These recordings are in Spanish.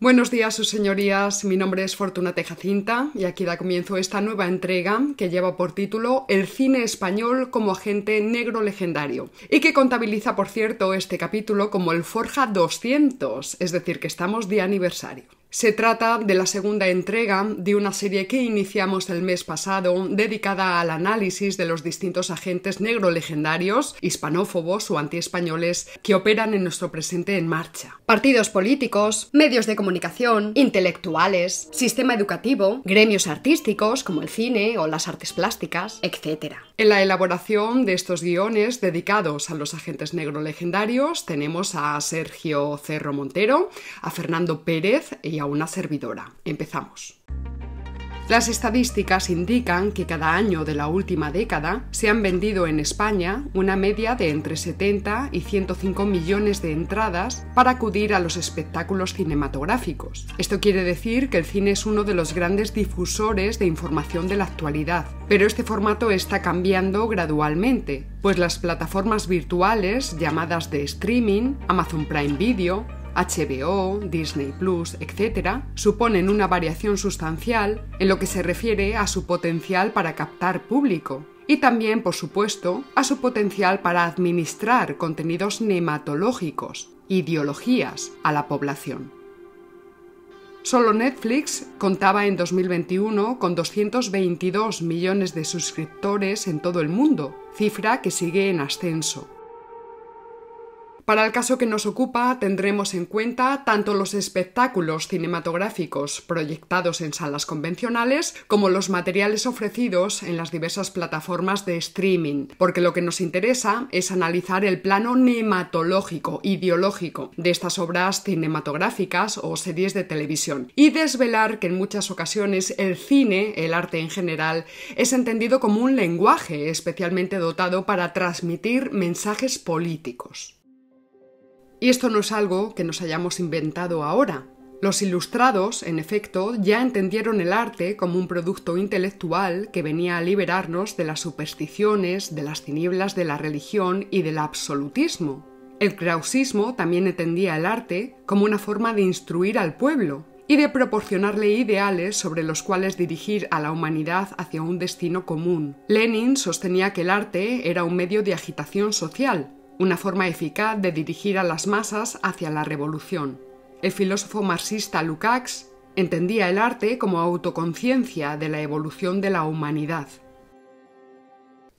Buenos días, sus señorías. Mi nombre es Fortunata Jacinta y aquí da comienzo esta nueva entrega que lleva por título El cine español como agente negro legendario y que contabiliza, por cierto, este capítulo como el Forja 200, es decir, que estamos de aniversario. Se trata de la segunda entrega de una serie que iniciamos el mes pasado dedicada al análisis de los distintos agentes negro legendarios, hispanófobos o antiespañoles que operan en nuestro presente en marcha. Partidos políticos, medios de comunicación, intelectuales, sistema educativo, gremios artísticos como el cine o las artes plásticas, etc. En la elaboración de estos guiones dedicados a los agentes negro legendarios tenemos a Sergio Cerro Montero, a Fernando Pérez y a una servidora. Empezamos. Las estadísticas indican que cada año de la última década se han vendido en España una media de entre 70 y 105 millones de entradas para acudir a los espectáculos cinematográficos. Esto quiere decir que el cine es uno de los grandes difusores de información de la actualidad, pero este formato está cambiando gradualmente, pues las plataformas virtuales llamadas de streaming, Amazon Prime Video, HBO, Disney Plus, etc., suponen una variación sustancial en lo que se refiere a su potencial para captar público y también, por supuesto, a su potencial para administrar contenidos nematológicos, ideologías, a la población. Solo Netflix contaba en 2021 con 222 millones de suscriptores en todo el mundo, cifra que sigue en ascenso. Para el caso que nos ocupa, tendremos en cuenta tanto los espectáculos cinematográficos proyectados en salas convencionales como los materiales ofrecidos en las diversas plataformas de streaming, porque lo que nos interesa es analizar el plano nematológico, ideológico de estas obras cinematográficas o series de televisión y desvelar que en muchas ocasiones el cine, el arte en general, es entendido como un lenguaje especialmente dotado para transmitir mensajes políticos. Y esto no es algo que nos hayamos inventado ahora. Los ilustrados, en efecto, ya entendieron el arte como un producto intelectual que venía a liberarnos de las supersticiones, de las tinieblas de la religión y del absolutismo. El krausismo también entendía el arte como una forma de instruir al pueblo y de proporcionarle ideales sobre los cuales dirigir a la humanidad hacia un destino común. Lenin sostenía que el arte era un medio de agitación social, una forma eficaz de dirigir a las masas hacia la revolución. El filósofo marxista Lukács entendía el arte como autoconciencia de la evolución de la humanidad.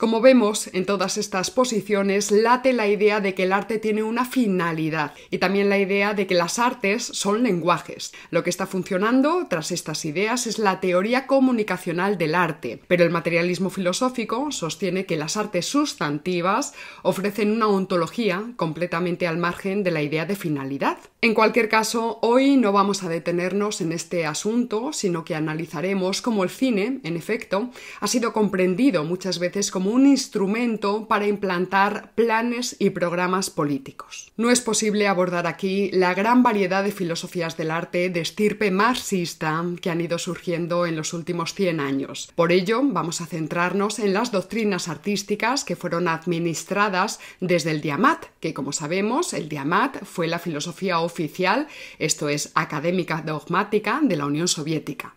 Como vemos, en todas estas posiciones late la idea de que el arte tiene una finalidad y también la idea de que las artes son lenguajes. Lo que está funcionando tras estas ideas es la teoría comunicacional del arte, pero el materialismo filosófico sostiene que las artes sustantivas ofrecen una ontología completamente al margen de la idea de finalidad. En cualquier caso, hoy no vamos a detenernos en este asunto, sino que analizaremos cómo el cine, en efecto, ha sido comprendido muchas veces como un instrumento para implantar planes y programas políticos. No es posible abordar aquí la gran variedad de filosofías del arte de estirpe marxista que han ido surgiendo en los últimos 100 años. Por ello, vamos a centrarnos en las doctrinas artísticas que fueron administradas desde el Diamat, que, como sabemos, el Diamat fue la filosofía oficial, esto es, académica dogmática de la Unión Soviética.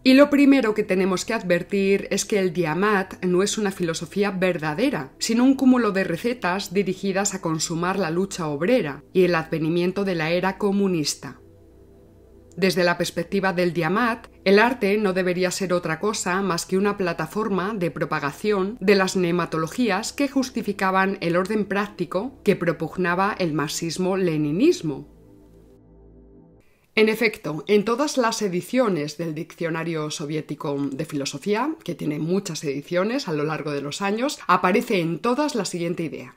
Y lo primero que tenemos que advertir es que el Diamat no es una filosofía verdadera, sino un cúmulo de recetas dirigidas a consumar la lucha obrera y el advenimiento de la era comunista. Desde la perspectiva del Diamat, el arte no debería ser otra cosa más que una plataforma de propagación de las nematologías que justificaban el orden práctico que propugnaba el marxismo-leninismo. En efecto, en todas las ediciones del Diccionario Soviético de Filosofía, que tiene muchas ediciones a lo largo de los años, aparece en todas la siguiente idea.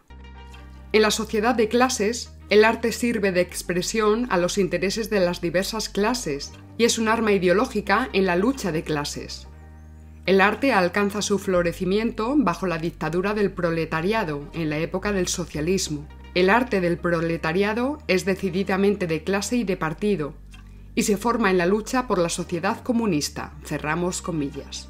En la sociedad de clases, el arte sirve de expresión a los intereses de las diversas clases y es un arma ideológica en la lucha de clases. El arte alcanza su florecimiento bajo la dictadura del proletariado en la época del socialismo. El arte del proletariado es decididamente de clase y de partido, y se forma en la lucha por la sociedad comunista, cerramos comillas.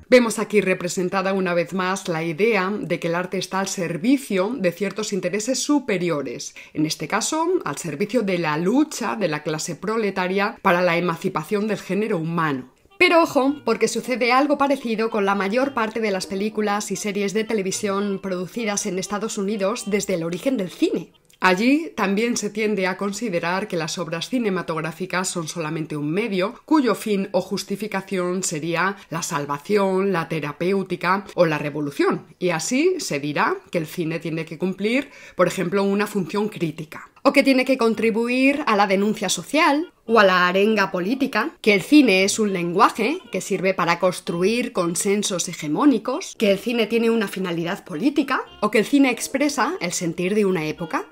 Vemos aquí representada una vez más la idea de que el arte está al servicio de ciertos intereses superiores, en este caso al servicio de la lucha de la clase proletaria para la emancipación del género humano. Pero ojo, porque sucede algo parecido con la mayor parte de las películas y series de televisión producidas en Estados Unidos desde el origen del cine. Allí también se tiende a considerar que las obras cinematográficas son solamente un medio cuyo fin o justificación sería la salvación, la terapéutica o la revolución, y así se dirá que el cine tiene que cumplir, por ejemplo, una función crítica. O que tiene que contribuir a la denuncia social o a la arenga política, que el cine es un lenguaje que sirve para construir consensos hegemónicos, que el cine tiene una finalidad política o que el cine expresa el sentir de una época.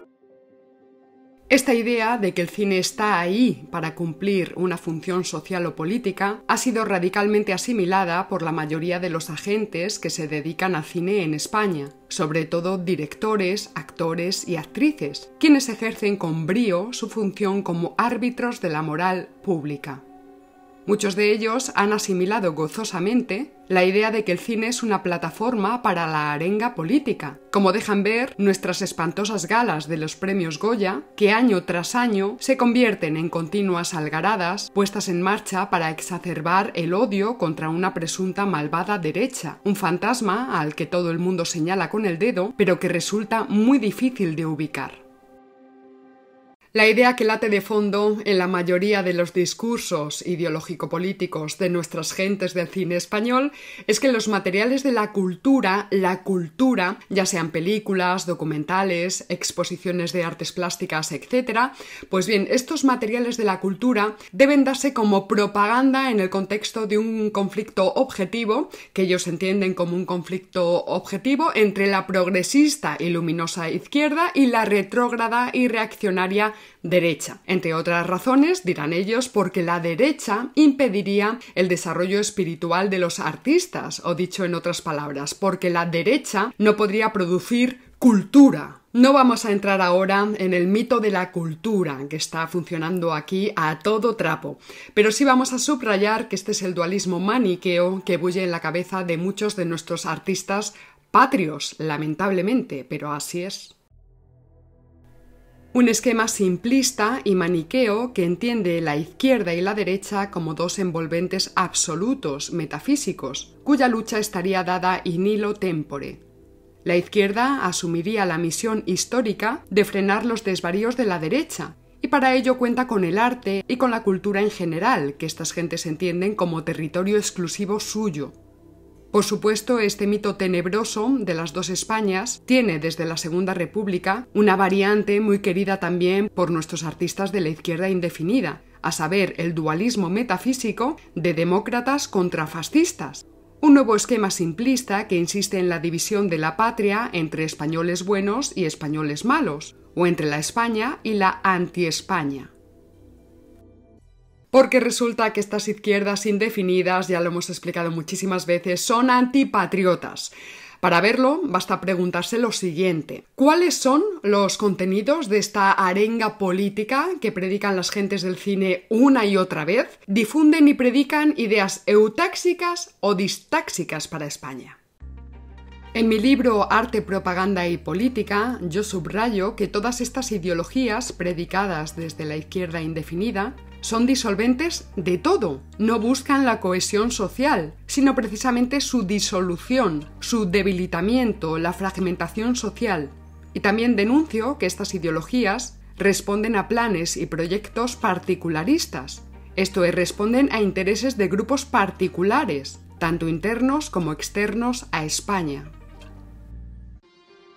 Esta idea de que el cine está ahí para cumplir una función social o política ha sido radicalmente asimilada por la mayoría de los agentes que se dedican al cine en España, sobre todo directores, actores y actrices, quienes ejercen con brío su función como árbitros de la moral pública. Muchos de ellos han asimilado gozosamente la idea de que el cine es una plataforma para la arenga política, como dejan ver nuestras espantosas galas de los premios Goya, que año tras año se convierten en continuas algaradas puestas en marcha para exacerbar el odio contra una presunta malvada derecha, un fantasma al que todo el mundo señala con el dedo, pero que resulta muy difícil de ubicar. La idea que late de fondo en la mayoría de los discursos ideológico-políticos de nuestras gentes del cine español es que los materiales de la cultura, ya sean películas, documentales, exposiciones de artes plásticas, etc., pues bien, estos materiales de la cultura deben darse como propaganda en el contexto de un conflicto objetivo, que ellos entienden como un conflicto objetivo entre la progresista y luminosa izquierda y la retrógrada y reaccionaria derecha. Entre otras razones, dirán ellos, porque la derecha impediría el desarrollo espiritual de los artistas, o dicho en otras palabras, porque la derecha no podría producir cultura. No vamos a entrar ahora en el mito de la cultura que está funcionando aquí a todo trapo, pero sí vamos a subrayar que este es el dualismo maniqueo que bulle en la cabeza de muchos de nuestros artistas patrios, lamentablemente, pero así es. Un esquema simplista y maniqueo que entiende la izquierda y la derecha como dos envolventes absolutos metafísicos, cuya lucha estaría dada in illo tempore. La izquierda asumiría la misión histórica de frenar los desvaríos de la derecha, y para ello cuenta con el arte y con la cultura en general, que estas gentes entienden como territorio exclusivo suyo. Por supuesto, este mito tenebroso de las dos Españas tiene desde la Segunda República una variante muy querida también por nuestros artistas de la izquierda indefinida, a saber, el dualismo metafísico de demócratas contra fascistas. Un nuevo esquema simplista que insiste en la división de la patria entre españoles buenos y españoles malos, o entre la España y la anti-España. Porque resulta que estas izquierdas indefinidas, ya lo hemos explicado muchísimas veces, son antipatriotas. Para verlo, basta preguntarse lo siguiente: ¿cuáles son los contenidos de esta arenga política que predican las gentes del cine una y otra vez? Difunden y predican ideas eutáxicas o distáxicas para España. En mi libro Arte, Propaganda y Política, yo subrayo que todas estas ideologías predicadas desde la izquierda indefinida son disolventes de todo, no buscan la cohesión social, sino precisamente su disolución, su debilitamiento, la fragmentación social. Y también denuncio que estas ideologías responden a planes y proyectos particularistas, esto es, responden a intereses de grupos particulares, tanto internos como externos a España.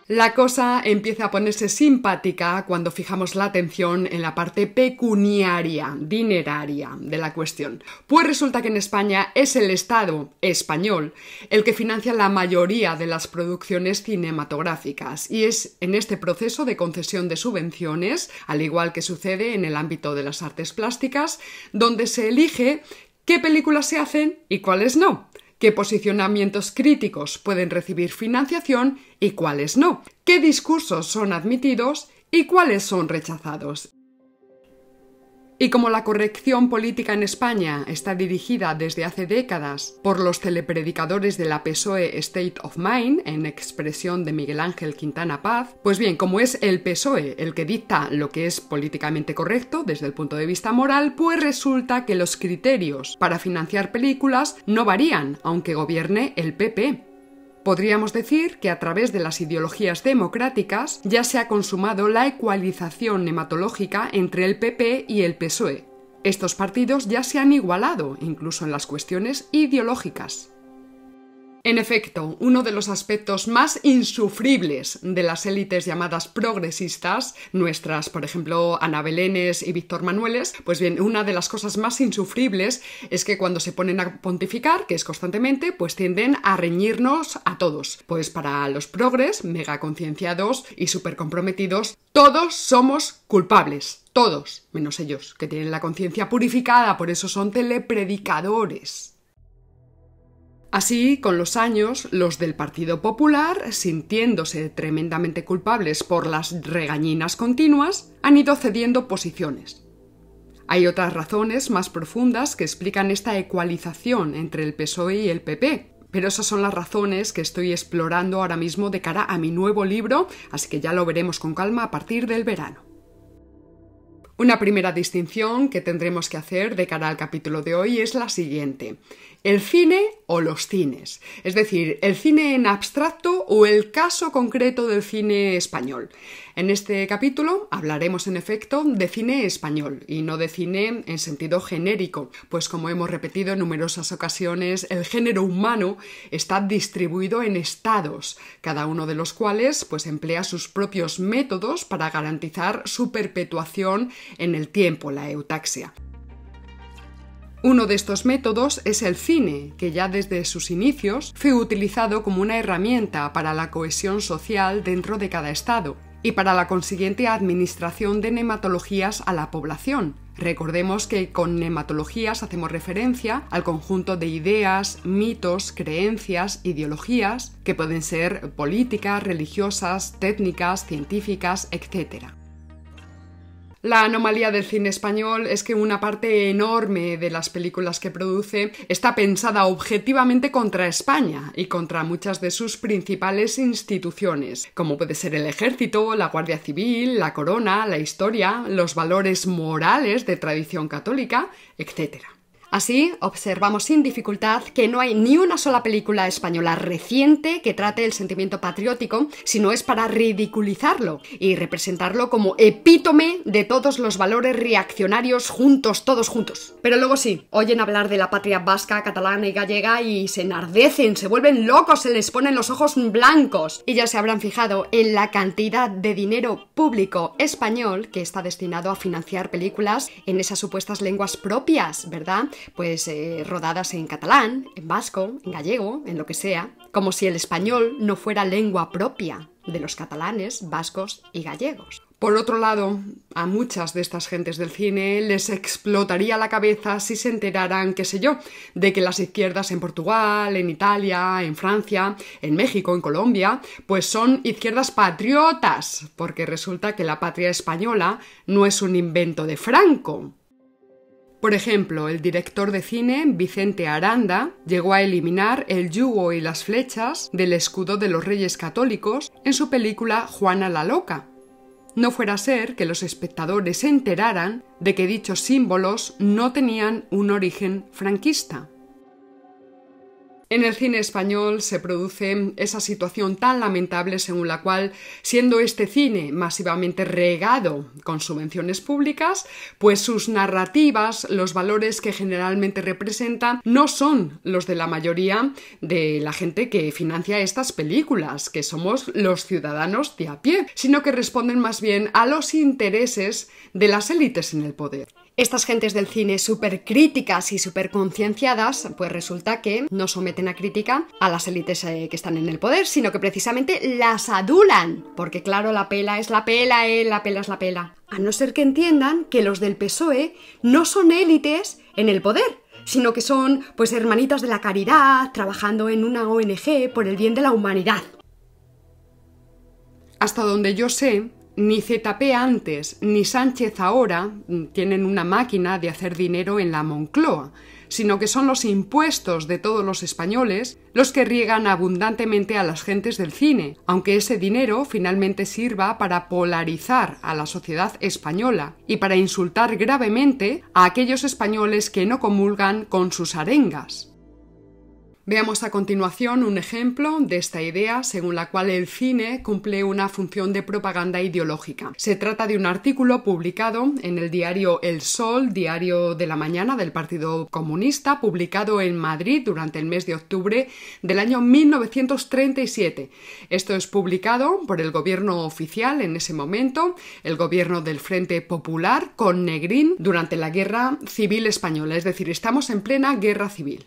La cosa empieza a ponerse simpática cuando fijamos la atención en la parte pecuniaria, dineraria de la cuestión. Pues resulta que en España es el Estado español el que financia la mayoría de las producciones cinematográficas y es en este proceso de concesión de subvenciones, al igual que sucede en el ámbito de las artes plásticas, donde se elige qué películas se hacen y cuáles no, qué posicionamientos críticos pueden recibir financiación y cuáles no, qué discursos son admitidos y cuáles son rechazados. Y como la corrección política en España está dirigida desde hace décadas por los telepredicadores de la PSOE State of Mind, en expresión de Miguel Ángel Quintana Paz, pues bien, como es el PSOE el que dicta lo que es políticamente correcto desde el punto de vista moral, pues resulta que los criterios para financiar películas no varían, aunque gobierne el PP. Podríamos decir que a través de las ideologías democráticas ya se ha consumado la ecualización nematológica entre el PP y el PSOE. Estos partidos ya se han igualado, incluso en las cuestiones ideológicas. En efecto, uno de los aspectos más insufribles de las élites llamadas progresistas, nuestras, por ejemplo, Ana Belénes y Víctor Manueles, pues bien, una de las cosas más insufribles es que cuando se ponen a pontificar, que es constantemente, pues tienden a reñirnos a todos. Pues para los progres, mega concienciados y súper comprometidos, todos somos culpables. Todos, menos ellos, que tienen la conciencia purificada, por eso son telepredicadores. Así, con los años, los del Partido Popular, sintiéndose tremendamente culpables por las regañinas continuas, han ido cediendo posiciones. Hay otras razones más profundas que explican esta ecualización entre el PSOE y el PP, pero esas son las razones que estoy explorando ahora mismo de cara a mi nuevo libro, así que ya lo veremos con calma a partir del verano. Una primera distinción que tendremos que hacer de cara al capítulo de hoy es la siguiente: el cine o los cines, es decir, el cine en abstracto o el caso concreto del cine español. En este capítulo hablaremos en efecto de cine español y no de cine en sentido genérico, pues como hemos repetido en numerosas ocasiones, el género humano está distribuido en estados, cada uno de los cuales pues emplea sus propios métodos para garantizar su perpetuación en el tiempo, la eutaxia. Uno de estos métodos es el cine, que ya desde sus inicios fue utilizado como una herramienta para la cohesión social dentro de cada estado y para la consiguiente administración de nematologías a la población. Recordemos que con nematologías hacemos referencia al conjunto de ideas, mitos, creencias, ideologías, que pueden ser políticas, religiosas, técnicas, científicas, etc. La anomalía del cine español es que una parte enorme de las películas que produce está pensada objetivamente contra España y contra muchas de sus principales instituciones, como puede ser el Ejército, la Guardia Civil, la Corona, la historia, los valores morales de tradición católica, etc. Así, observamos sin dificultad que no hay ni una sola película española reciente que trate el sentimiento patriótico, sino es para ridiculizarlo y representarlo como epítome de todos los valores reaccionarios juntos, todos juntos. Pero luego sí, oyen hablar de la patria vasca, catalana y gallega y se enardecen, se vuelven locos, se les ponen los ojos blancos. Y ya se habrán fijado en la cantidad de dinero público español que está destinado a financiar películas en esas supuestas lenguas propias, ¿verdad? Pues rodadas en catalán, en vasco, en gallego, en lo que sea, como si el español no fuera lengua propia de los catalanes, vascos y gallegos. Por otro lado, a muchas de estas gentes del cine les explotaría la cabeza si se enteraran, qué sé yo, de que las izquierdas en Portugal, en Italia, en Francia, en México, en Colombia, pues son izquierdas patriotas, porque resulta que la patria española no es un invento de Franco. Por ejemplo, el director de cine Vicente Aranda llegó a eliminar el yugo y las flechas del escudo de los Reyes Católicos en su película Juana la Loca. No fuera a ser que los espectadores se enteraran de que dichos símbolos no tenían un origen franquista. En el cine español se produce esa situación tan lamentable según la cual, siendo este cine masivamente regado con subvenciones públicas, pues sus narrativas, los valores que generalmente representan, no son los de la mayoría de la gente que financia estas películas, que somos los ciudadanos de a pie, sino que responden más bien a los intereses de las élites en el poder. Estas gentes del cine súper críticas y súper concienciadas, pues resulta que no someten a crítica a las élites que están en el poder, sino que precisamente las adulan. Porque claro, la pela es la pela, la pela es la pela. A no ser que entiendan que los del PSOE no son élites en el poder, sino que son pues hermanitas de la caridad, trabajando en una ONG por el bien de la humanidad. Hasta donde yo sé, Ni ZP antes ni Sánchez ahora tienen una máquina de hacer dinero en la Moncloa, sino que son los impuestos de todos los españoles los que riegan abundantemente a las gentes del cine, aunque ese dinero finalmente sirva para polarizar a la sociedad española y para insultar gravemente a aquellos españoles que no comulgan con sus arengas. Veamos a continuación un ejemplo de esta idea según la cual el cine cumple una función de propaganda ideológica. Se trata de un artículo publicado en el diario El Sol, diario de la mañana del Partido Comunista, publicado en Madrid durante el mes de octubre del año 1937. Esto es publicado por el gobierno oficial en ese momento, el gobierno del Frente Popular, con Negrín, durante la Guerra Civil Española, es decir, estamos en plena guerra civil.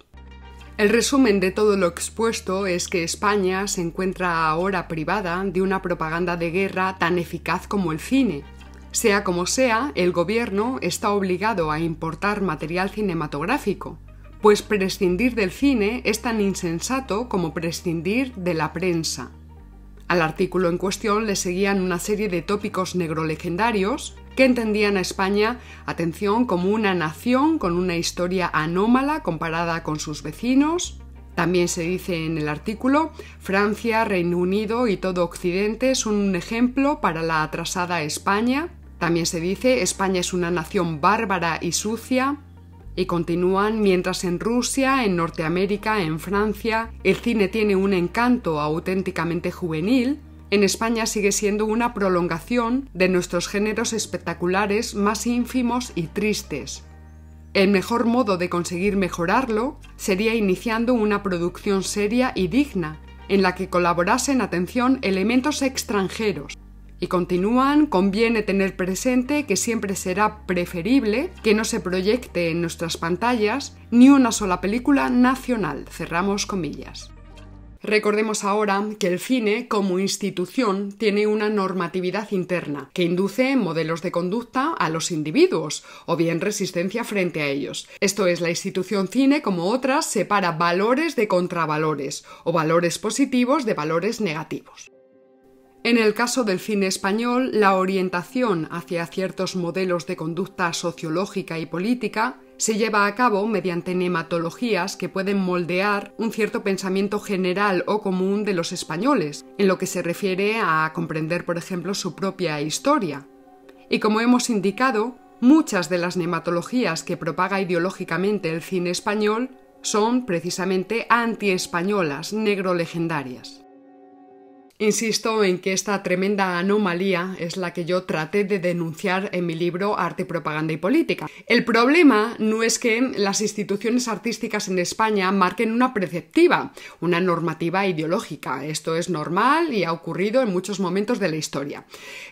El resumen de todo lo expuesto es que España se encuentra ahora privada de una propaganda de guerra tan eficaz como el cine. Sea como sea, el gobierno está obligado a importar material cinematográfico, pues prescindir del cine es tan insensato como prescindir de la prensa. Al artículo en cuestión le seguían una serie de tópicos negrolegendarios que entendían a España, atención, como una nación con una historia anómala comparada con sus vecinos. También se dice en el artículo, Francia, Reino Unido y todo Occidente son un ejemplo para la atrasada España. También se dice, España es una nación bárbara y sucia. Y continúan, mientras en Rusia, en Norteamérica, en Francia, el cine tiene un encanto auténticamente juvenil, en España sigue siendo una prolongación de nuestros géneros espectaculares más ínfimos y tristes. El mejor modo de conseguir mejorarlo sería iniciando una producción seria y digna, en la que colaborasen, atención, elementos extranjeros. Y continúan, conviene tener presente que siempre será preferible que no se proyecte en nuestras pantallas ni una sola película nacional. Cerramos comillas. Recordemos ahora que el cine, como institución, tiene una normatividad interna que induce modelos de conducta a los individuos o bien resistencia frente a ellos. Esto es, la institución cine, como otras, separa valores de contravalores o valores positivos de valores negativos. En el caso del cine español, la orientación hacia ciertos modelos de conducta sociológica y política se lleva a cabo mediante nematologías que pueden moldear un cierto pensamiento general o común de los españoles, en lo que se refiere a comprender, por ejemplo, su propia historia. Y como hemos indicado, muchas de las nematologías que propaga ideológicamente el cine español son precisamente antiespañolas, negrolegendarias. Insisto en que esta tremenda anomalía es la que yo traté de denunciar en mi libro Arte, Propaganda y Política. El problema no es que las instituciones artísticas en España marquen una preceptiva, una normativa ideológica. Esto es normal y ha ocurrido en muchos momentos de la historia.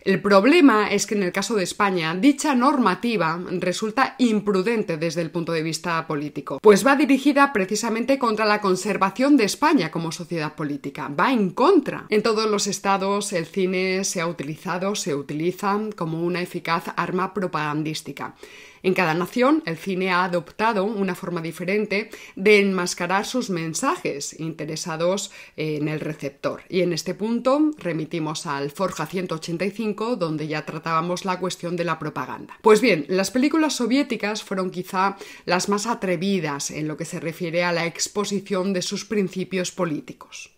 El problema es que en el caso de España, dicha normativa resulta imprudente desde el punto de vista político, pues va dirigida precisamente contra la conservación de España como sociedad política, va en contra. En todos los estados el cine se utiliza como una eficaz arma propagandística. En cada nación el cine ha adoptado una forma diferente de enmascarar sus mensajes interesados en el receptor. Y en este punto remitimos al Forja 185, donde ya tratábamos la cuestión de la propaganda. Pues bien, las películas soviéticas fueron quizá las más atrevidas en lo que se refiere a la exposición de sus principios políticos.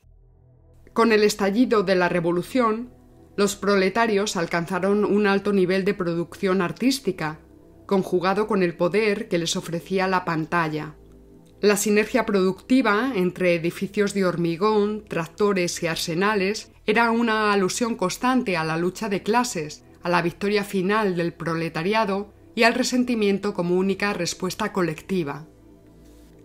Con el estallido de la Revolución, los proletarios alcanzaron un alto nivel de producción artística, conjugado con el poder que les ofrecía la pantalla. La sinergia productiva entre edificios de hormigón, tractores y arsenales era una alusión constante a la lucha de clases, a la victoria final del proletariado y al resentimiento como única respuesta colectiva.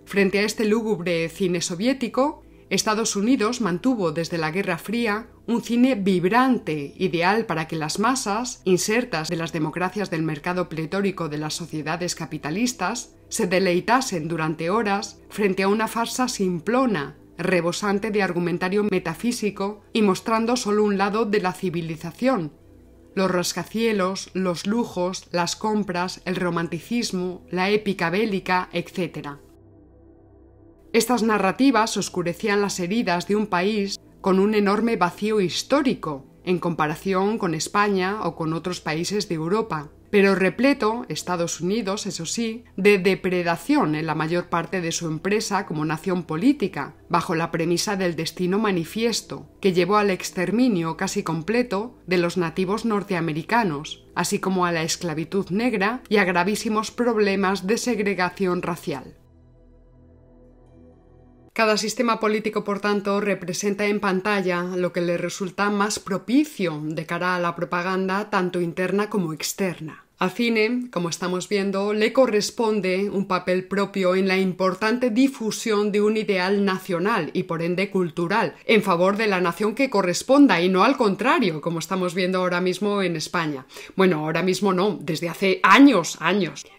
Frente a este lúgubre cine soviético, Estados Unidos mantuvo desde la Guerra Fría un cine vibrante, ideal para que las masas, insertas de las democracias del mercado pletórico de las sociedades capitalistas, se deleitasen durante horas frente a una farsa simplona, rebosante de argumentario metafísico y mostrando solo un lado de la civilización: los rascacielos, los lujos, las compras, el romanticismo, la épica bélica, etc. Estas narrativas oscurecían las heridas de un país con un enorme vacío histórico, en comparación con España o con otros países de Europa, pero repleto, Estados Unidos, eso sí, de depredación en la mayor parte de su empresa como nación política, bajo la premisa del destino manifiesto, que llevó al exterminio casi completo de los nativos norteamericanos, así como a la esclavitud negra y a gravísimos problemas de segregación racial. Cada sistema político, por tanto, representa en pantalla lo que le resulta más propicio de cara a la propaganda tanto interna como externa. Al cine, como estamos viendo, le corresponde un papel propio en la importante difusión de un ideal nacional y por ende cultural, en favor de la nación que corresponda y no al contrario, como estamos viendo ahora mismo en España. Bueno, ahora mismo no, desde hace años.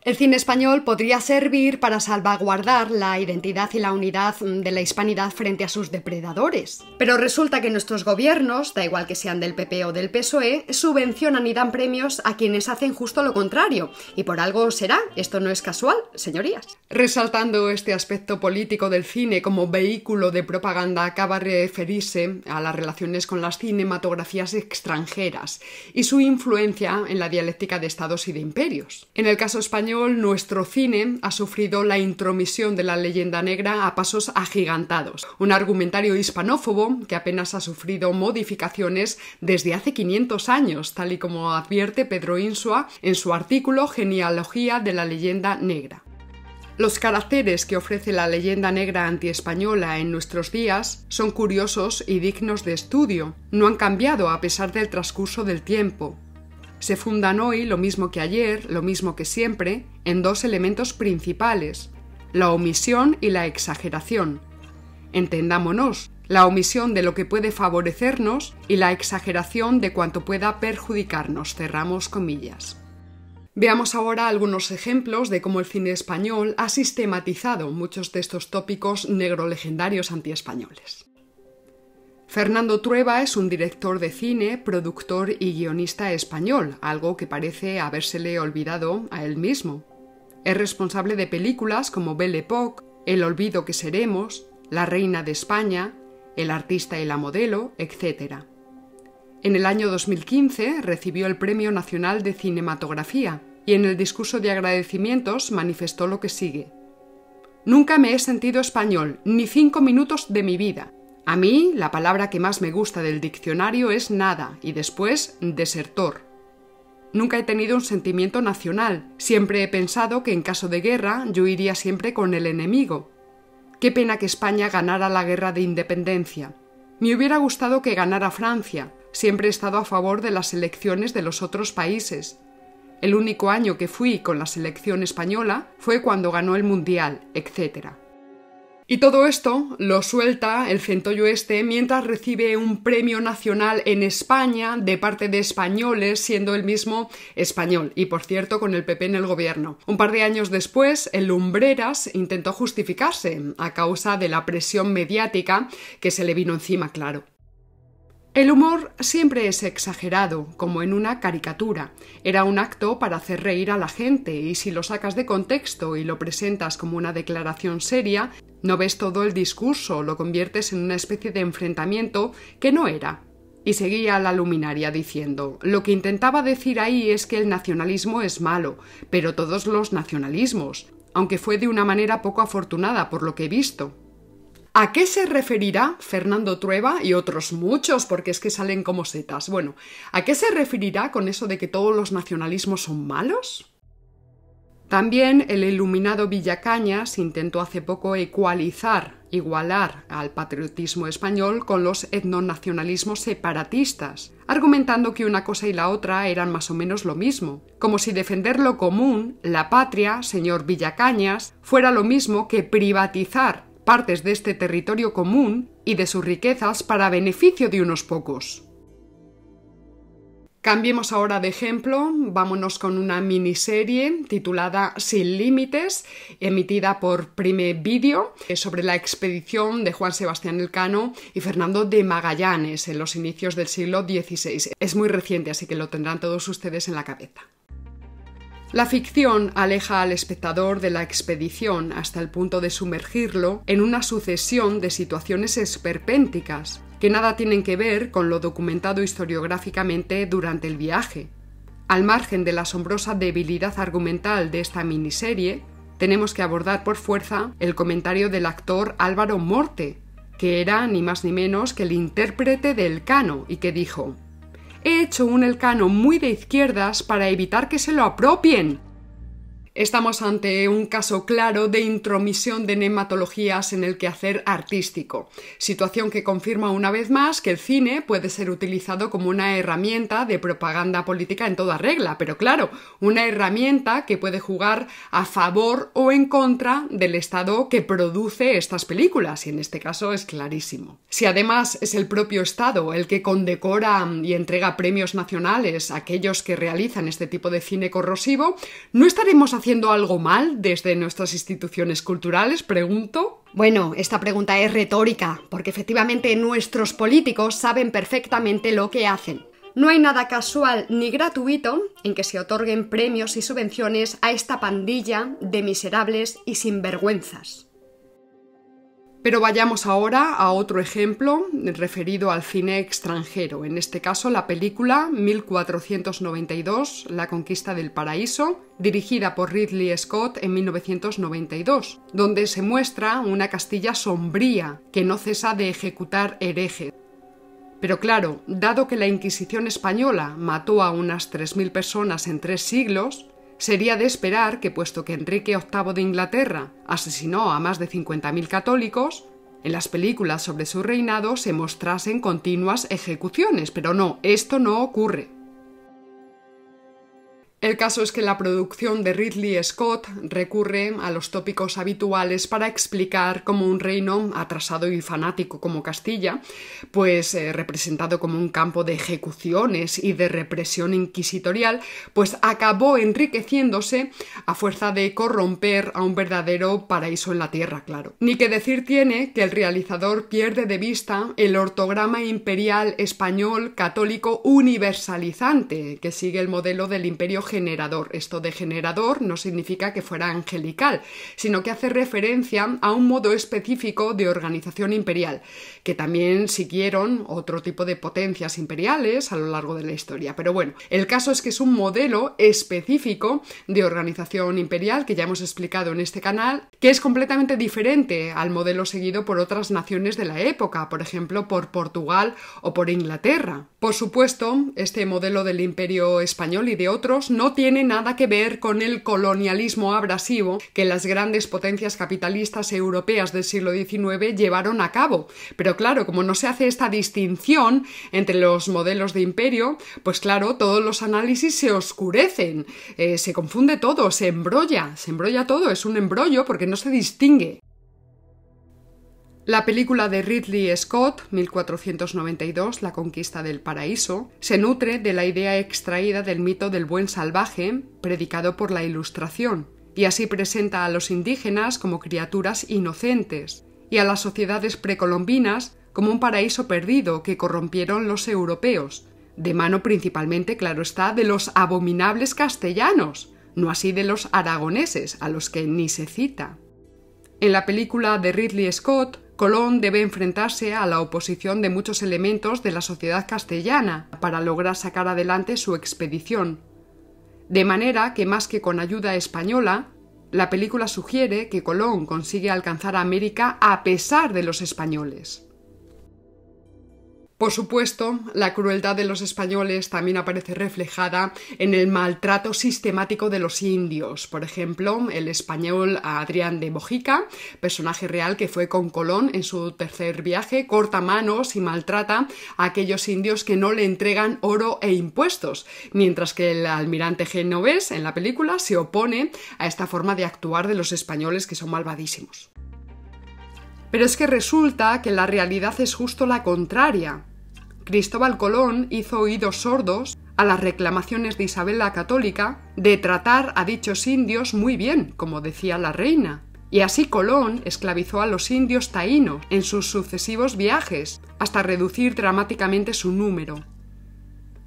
El cine español podría servir para salvaguardar la identidad y la unidad de la hispanidad frente a sus depredadores. Pero resulta que nuestros gobiernos, da igual que sean del PP o del PSOE, subvencionan y dan premios a quienes hacen justo lo contrario, y por algo será, esto no es casual, señorías. Resaltando este aspecto político del cine como vehículo de propaganda, acaba de referirse a las relaciones con las cinematografías extranjeras y su influencia en la dialéctica de estados y de imperios. En el caso español, nuestro cine ha sufrido la intromisión de la leyenda negra a pasos agigantados, un argumentario hispanófobo que apenas ha sufrido modificaciones desde hace 500 años, tal y como advierte Pedro Insua en su artículo Genealogía de la leyenda negra. Los caracteres que ofrece la leyenda negra antiespañola en nuestros días son curiosos y dignos de estudio. No han cambiado a pesar del transcurso del tiempo. Se fundan hoy, lo mismo que ayer, lo mismo que siempre, en dos elementos principales: la omisión y la exageración. Entendámonos, la omisión de lo que puede favorecernos y la exageración de cuanto pueda perjudicarnos, cerramos comillas. Veamos ahora algunos ejemplos de cómo el cine español ha sistematizado muchos de estos tópicos negrolegendarios antiespañoles. Fernando Trueba es un director de cine, productor y guionista español, algo que parece habérsele olvidado a él mismo. Es responsable de películas como Belle Époque, El olvido que seremos, La reina de España, El artista y la modelo, etc. En el año 2015 recibió el Premio Nacional de Cinematografía y en el discurso de agradecimientos manifestó lo que sigue: «Nunca me he sentido español, ni 5 minutos de mi vida. A mí, la palabra que más me gusta del diccionario es nada y después desertor. Nunca he tenido un sentimiento nacional. Siempre he pensado que en caso de guerra yo iría siempre con el enemigo. Qué pena que España ganara la guerra de independencia. Me hubiera gustado que ganara Francia. Siempre he estado a favor de las selecciones de los otros países. El único año que fui con la selección española fue cuando ganó el Mundial, etc.» Y todo esto lo suelta el centollo este mientras recibe un premio nacional en España de parte de españoles, siendo él mismo español, y por cierto con el PP en el gobierno. Un par de años después, el Lumbreras intentó justificarse a causa de la presión mediática que se le vino encima, claro. El humor siempre es exagerado, como en una caricatura. Era un acto para hacer reír a la gente, y si lo sacas de contexto y lo presentas como una declaración seria, no ves todo el discurso, lo conviertes en una especie de enfrentamiento que no era. Y seguía la luminaria diciendo: «Lo que intentaba decir ahí es que el nacionalismo es malo, pero todos los nacionalismos, aunque fue de una manera poco afortunada por lo que he visto». ¿A qué se referirá Fernando Trueba y otros muchos, porque es que salen como setas? Bueno, ¿a qué se referirá con eso de que todos los nacionalismos son malos? También el iluminado Villacañas intentó hace poco igualar al patriotismo español con los etnonacionalismos separatistas, argumentando que una cosa y la otra eran más o menos lo mismo, como si defender lo común, la patria, señor Villacañas, fuera lo mismo que privatizar partes de este territorio común y de sus riquezas para beneficio de unos pocos. Cambiemos ahora de ejemplo, vámonos con una miniserie titulada Sin Límites, emitida por Prime Video, sobre la expedición de Juan Sebastián Elcano y Fernando de Magallanes en los inicios del siglo XVI. Es muy reciente, así que lo tendrán todos ustedes en la cabeza. La ficción aleja al espectador de la expedición hasta el punto de sumergirlo en una sucesión de situaciones esperpénticas que nada tienen que ver con lo documentado historiográficamente durante el viaje. Al margen de la asombrosa debilidad argumental de esta miniserie, tenemos que abordar por fuerza el comentario del actor Álvaro Morte, que era ni más ni menos que el intérprete de Elcano y que dijo: «He hecho un Elcano muy de izquierdas para evitar que se lo apropien». Estamos ante un caso claro de intromisión de nematologías en el quehacer artístico, situación que confirma una vez más que el cine puede ser utilizado como una herramienta de propaganda política en toda regla, pero claro, una herramienta que puede jugar a favor o en contra del Estado que produce estas películas, y en este caso es clarísimo. Si además es el propio Estado el que condecora y entrega premios nacionales a aquellos que realizan este tipo de cine corrosivo, ¿no estaremos haciendo algo mal desde nuestras instituciones culturales? Pregunto. Bueno, esta pregunta es retórica, porque efectivamente nuestros políticos saben perfectamente lo que hacen. No hay nada casual ni gratuito en que se otorguen premios y subvenciones a esta pandilla de miserables y sinvergüenzas. Pero vayamos ahora a otro ejemplo referido al cine extranjero, en este caso la película 1492, La conquista del paraíso, dirigida por Ridley Scott en 1992, donde se muestra una Castilla sombría que no cesa de ejecutar herejes. Pero claro, dado que la Inquisición española mató a unas 3.000 personas en 3 siglos, sería de esperar que, puesto que Enrique VIII de Inglaterra asesinó a más de 50.000 católicos, en las películas sobre su reinado se mostrasen continuas ejecuciones, pero no, esto no ocurre. El caso es que la producción de Ridley Scott recurre a los tópicos habituales para explicar cómo un reino atrasado y fanático como Castilla, pues representado como un campo de ejecuciones y de represión inquisitorial, pues acabó enriqueciéndose a fuerza de corromper a un verdadero paraíso en la tierra, claro. Ni que decir tiene que el realizador pierde de vista el ortograma imperial español católico universalizante, que sigue el modelo del imperio generador. Esto de generador no significa que fuera angelical, sino que hace referencia a un modo específico de organización imperial, que también siguieron otro tipo de potencias imperiales a lo largo de la historia. Pero bueno, el caso es que es un modelo específico de organización imperial que ya hemos explicado en este canal, que es completamente diferente al modelo seguido por otras naciones de la época, por ejemplo por Portugal o por Inglaterra. Por supuesto, este modelo del imperio español y de otros no tiene nada que ver con el colonialismo abrasivo que las grandes potencias capitalistas europeas del siglo XIX llevaron a cabo. Pero claro, como no se hace esta distinción entre los modelos de imperio, pues claro, todos los análisis se oscurecen, se confunde todo, se embrolla todo, es un embrollo porque no se distingue. La película de Ridley Scott, 1492, La conquista del paraíso, se nutre de la idea extraída del mito del buen salvaje, predicado por la Ilustración, y así presenta a los indígenas como criaturas inocentes, y a las sociedades precolombinas como un paraíso perdido que corrompieron los europeos, de mano principalmente, claro está, de los abominables castellanos, no así de los aragoneses, a los que ni se cita. En la película de Ridley Scott, Colón debe enfrentarse a la oposición de muchos elementos de la sociedad castellana para lograr sacar adelante su expedición. De manera que, más que con ayuda española, la película sugiere que Colón consigue alcanzar a América a pesar de los españoles. Por supuesto, la crueldad de los españoles también aparece reflejada en el maltrato sistemático de los indios. Por ejemplo, el español Adrián de Mojica, personaje real que fue con Colón en su tercer viaje, corta manos y maltrata a aquellos indios que no le entregan oro e impuestos, mientras que el almirante genovés en la película se opone a esta forma de actuar de los españoles que son malvadísimos. Pero es que resulta que la realidad es justo la contraria. Cristóbal Colón hizo oídos sordos a las reclamaciones de Isabel la Católica de tratar a dichos indios muy bien, como decía la reina. Y así Colón esclavizó a los indios taínos en sus sucesivos viajes, hasta reducir dramáticamente su número.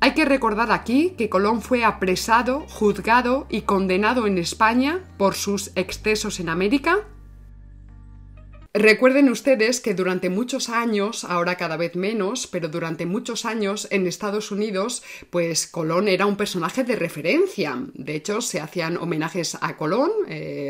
Hay que recordar aquí que Colón fue apresado, juzgado y condenado en España por sus excesos en América. Recuerden ustedes que durante muchos años, ahora cada vez menos, pero durante muchos años en Estados Unidos, pues Colón era un personaje de referencia. De hecho, se hacían homenajes a Colón,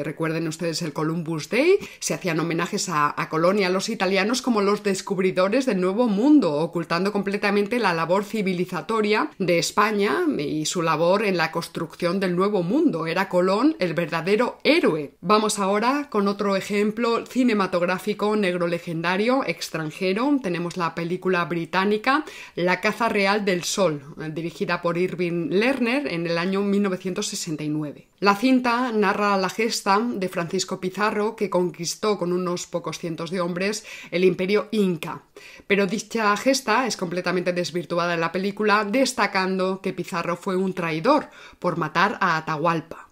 recuerden ustedes el Columbus Day, se hacían homenajes a Colón y a los italianos como los descubridores del Nuevo Mundo, ocultando completamente la labor civilizatoria de España y su labor en la construcción del Nuevo Mundo. Era Colón el verdadero héroe. Vamos ahora con otro ejemplo cinematográfico negro legendario extranjero. Tenemos la película británica La caza real del sol, dirigida por Irving Lerner en el año 1969. La cinta narra la gesta de Francisco Pizarro, que conquistó con unos pocos cientos de hombres el imperio inca. Pero dicha gesta es completamente desvirtuada en la película, destacando que Pizarro fue un traidor por matar a Atahualpa.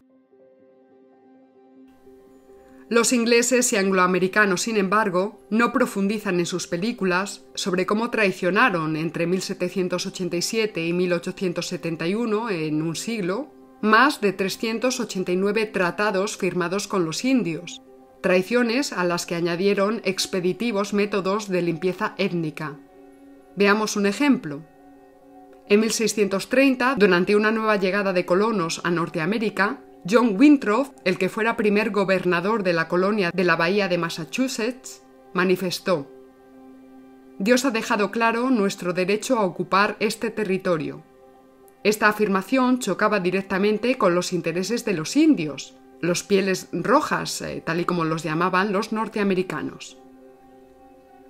Los ingleses y angloamericanos, sin embargo, no profundizan en sus películas sobre cómo traicionaron entre 1787 y 1871, en un siglo, más de 389 tratados firmados con los indios, traiciones a las que añadieron expeditivos métodos de limpieza étnica. Veamos un ejemplo. En 1630, durante una nueva llegada de colonos a Norteamérica, John Winthrop, el que fuera primer gobernador de la colonia de la Bahía de Massachusetts, manifestó: «Dios ha dejado claro nuestro derecho a ocupar este territorio». Esta afirmación chocaba directamente con los intereses de los indios, los pieles rojas, tal y como los llamaban los norteamericanos.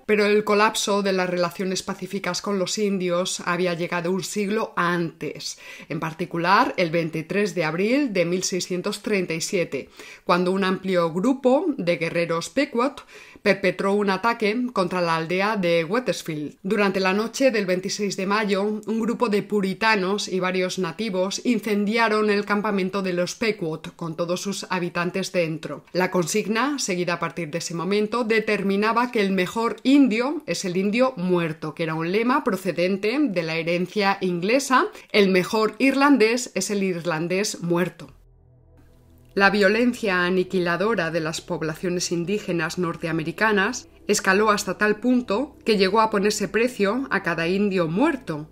Pero el colapso de las relaciones pacíficas con los indios había llegado un siglo antes, en particular el 23 de abril de 1637, cuando un amplio grupo de guerreros Pequot perpetró un ataque contra la aldea de Wethersfield. Durante la noche del 26 de mayo, un grupo de puritanos y varios nativos incendiaron el campamento de los Pequot con todos sus habitantes dentro. La consigna, seguida a partir de ese momento, determinaba que el mejor indio es el indio muerto, que era un lema procedente de la herencia inglesa. El mejor irlandés es el irlandés muerto. La violencia aniquiladora de las poblaciones indígenas norteamericanas escaló hasta tal punto que llegó a ponerse precio a cada indio muerto.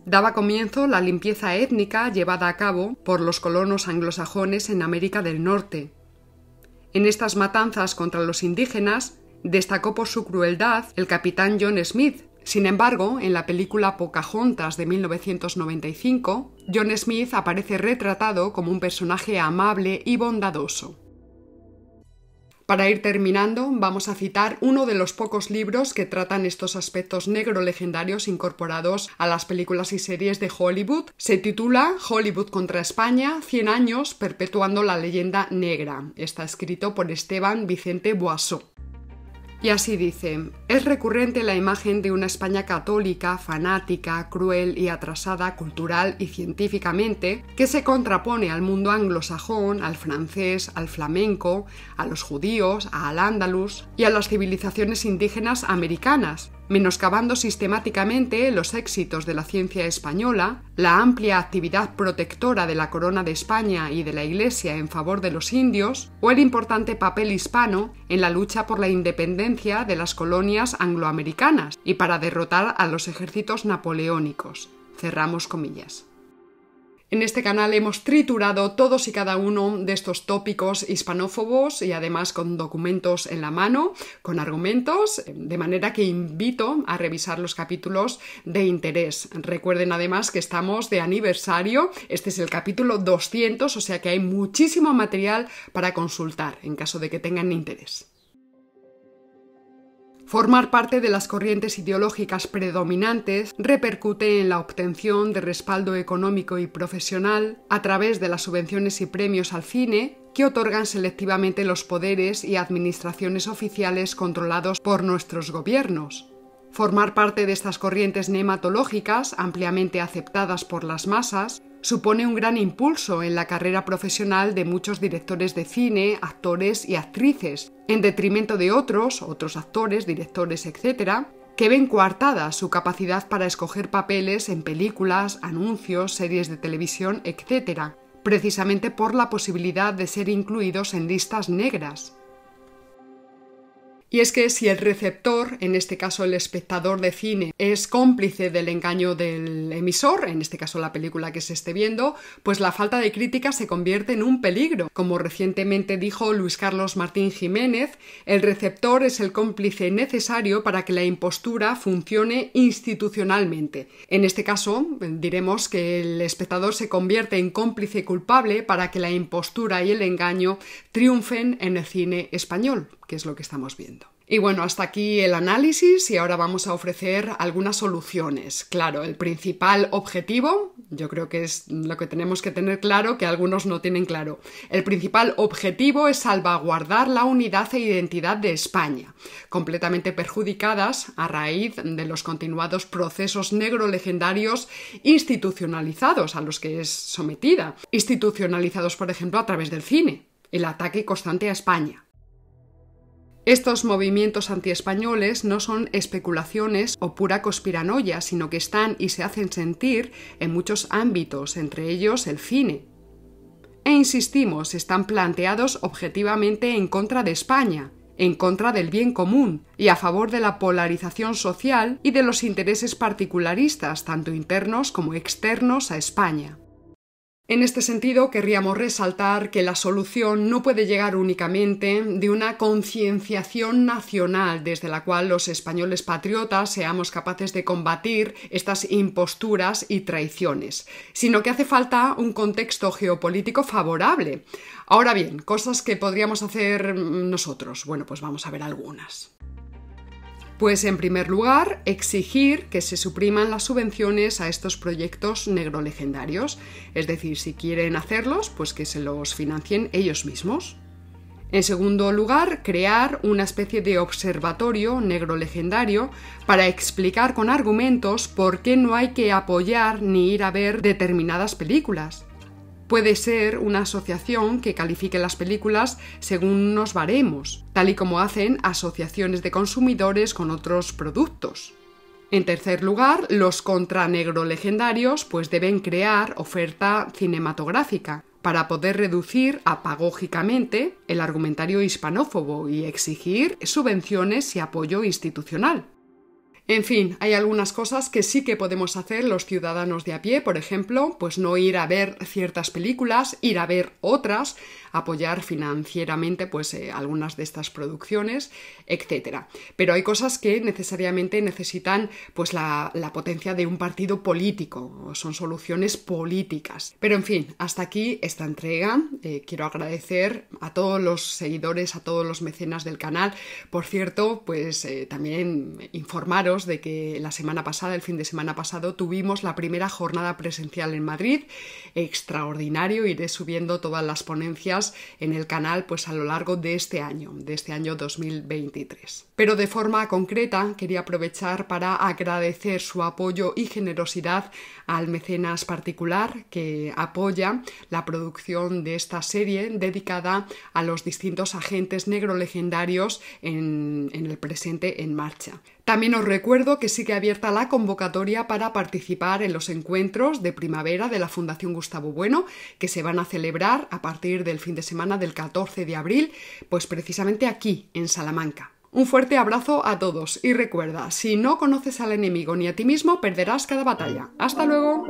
Daba comienzo la limpieza étnica llevada a cabo por los colonos anglosajones en América del Norte. En estas matanzas contra los indígenas destacó por su crueldad el capitán John Smith. Sin embargo, en la película Pocahontas de 1995, John Smith aparece retratado como un personaje amable y bondadoso. Para ir terminando, vamos a citar uno de los pocos libros que tratan estos aspectos negro-legendarios incorporados a las películas y series de Hollywood. Se titula Hollywood contra España, 100 años perpetuando la leyenda negra. Está escrito por Esteban Vicente Boisseau. Y así dice: es recurrente la imagen de una España católica, fanática, cruel y atrasada cultural y científicamente, que se contrapone al mundo anglosajón, al francés, al flamenco, a los judíos, al andaluz y a las civilizaciones indígenas americanas, menoscabando sistemáticamente los éxitos de la ciencia española, la amplia actividad protectora de la Corona de España y de la Iglesia en favor de los indios, o el importante papel hispano en la lucha por la independencia de las colonias angloamericanas y para derrotar a los ejércitos napoleónicos. Cerramos comillas. En este canal hemos triturado todos y cada uno de estos tópicos hispanófobos y además con documentos en la mano, con argumentos, de manera que invito a revisar los capítulos de interés. Recuerden además que estamos de aniversario, este es el capítulo 200, o sea que hay muchísimo material para consultar en caso de que tengan interés. Formar parte de las corrientes ideológicas predominantes repercute en la obtención de respaldo económico y profesional a través de las subvenciones y premios al cine que otorgan selectivamente los poderes y administraciones oficiales controlados por nuestros gobiernos. Formar parte de estas corrientes nematológicas, ampliamente aceptadas por las masas, supone un gran impulso en la carrera profesional de muchos directores de cine, actores y actrices, en detrimento de otros actores, directores, etc., que ven coartada su capacidad para escoger papeles en películas, anuncios, series de televisión, etc., precisamente por la posibilidad de ser incluidos en listas negras. Y es que si el receptor, en este caso el espectador de cine, es cómplice del engaño del emisor, en este caso la película que se esté viendo, pues la falta de crítica se convierte en un peligro. Como recientemente dijo Luis Carlos Martín Jiménez, el receptor es el cómplice necesario para que la impostura funcione institucionalmente. En este caso, diremos que el espectador se convierte en cómplice culpable para que la impostura y el engaño triunfen en el cine español, que es lo que estamos viendo. Y bueno, hasta aquí el análisis y ahora vamos a ofrecer algunas soluciones. Claro, el principal objetivo, yo creo que es lo que tenemos que tener claro, que algunos no tienen claro. El principal objetivo es salvaguardar la unidad e identidad de España, completamente perjudicadas a raíz de los continuados procesos negrolegendarios institucionalizados a los que es sometida. Institucionalizados, por ejemplo, a través del cine, el ataque constante a España. Estos movimientos antiespañoles no son especulaciones o pura conspiranoia, sino que están y se hacen sentir en muchos ámbitos, entre ellos el cine. E insistimos, están planteados objetivamente en contra de España, en contra del bien común y a favor de la polarización social y de los intereses particularistas, tanto internos como externos a España. En este sentido, querríamos resaltar que la solución no puede llegar únicamente de una concienciación nacional desde la cual los españoles patriotas seamos capaces de combatir estas imposturas y traiciones, sino que hace falta un contexto geopolítico favorable. Ahora bien, cosas que podríamos hacer nosotros. Bueno, pues vamos a ver algunas. Pues en primer lugar, exigir que se supriman las subvenciones a estos proyectos negrolegendarios. Es decir, si quieren hacerlos, pues que se los financien ellos mismos. En segundo lugar, crear una especie de observatorio negrolegendario para explicar con argumentos por qué no hay que apoyar ni ir a ver determinadas películas. Puede ser una asociación que califique las películas según unos baremos, tal y como hacen asociaciones de consumidores con otros productos. En tercer lugar, los contranegrolegendarios pues deben crear oferta cinematográfica para poder reducir apagógicamente el argumentario hispanófobo y exigir subvenciones y apoyo institucional. En fin, hay algunas cosas que sí que podemos hacer los ciudadanos de a pie, por ejemplo, pues no ir a ver ciertas películas, ir a ver otras, apoyar financieramente pues algunas de estas producciones, etc. Pero hay cosas que necesariamente necesitan pues la potencia de un partido político, son soluciones políticas. Pero en fin, hasta aquí esta entrega. Quiero agradecer a todos los seguidores, a todos los mecenas del canal. Por cierto, pues también informaros de que la semana pasada, el fin de semana pasado, tuvimos la primera jornada presencial en Madrid. Extraordinario, iré subiendo todas las ponencias en el canal pues a lo largo de este año 2023. Pero de forma concreta quería aprovechar para agradecer su apoyo y generosidad al mecenas particular que apoya la producción de esta serie dedicada a los distintos agentes negrolegendarios en el presente en marcha. También os recuerdo que sigue abierta la convocatoria para participar en los encuentros de primavera de la Fundación Gustavo Bueno, que se van a celebrar a partir del fin de semana del 14 de abril, pues precisamente aquí, en Salamanca. Un fuerte abrazo a todos y recuerda, si no conoces al enemigo ni a ti mismo, perderás cada batalla. ¡Hasta luego!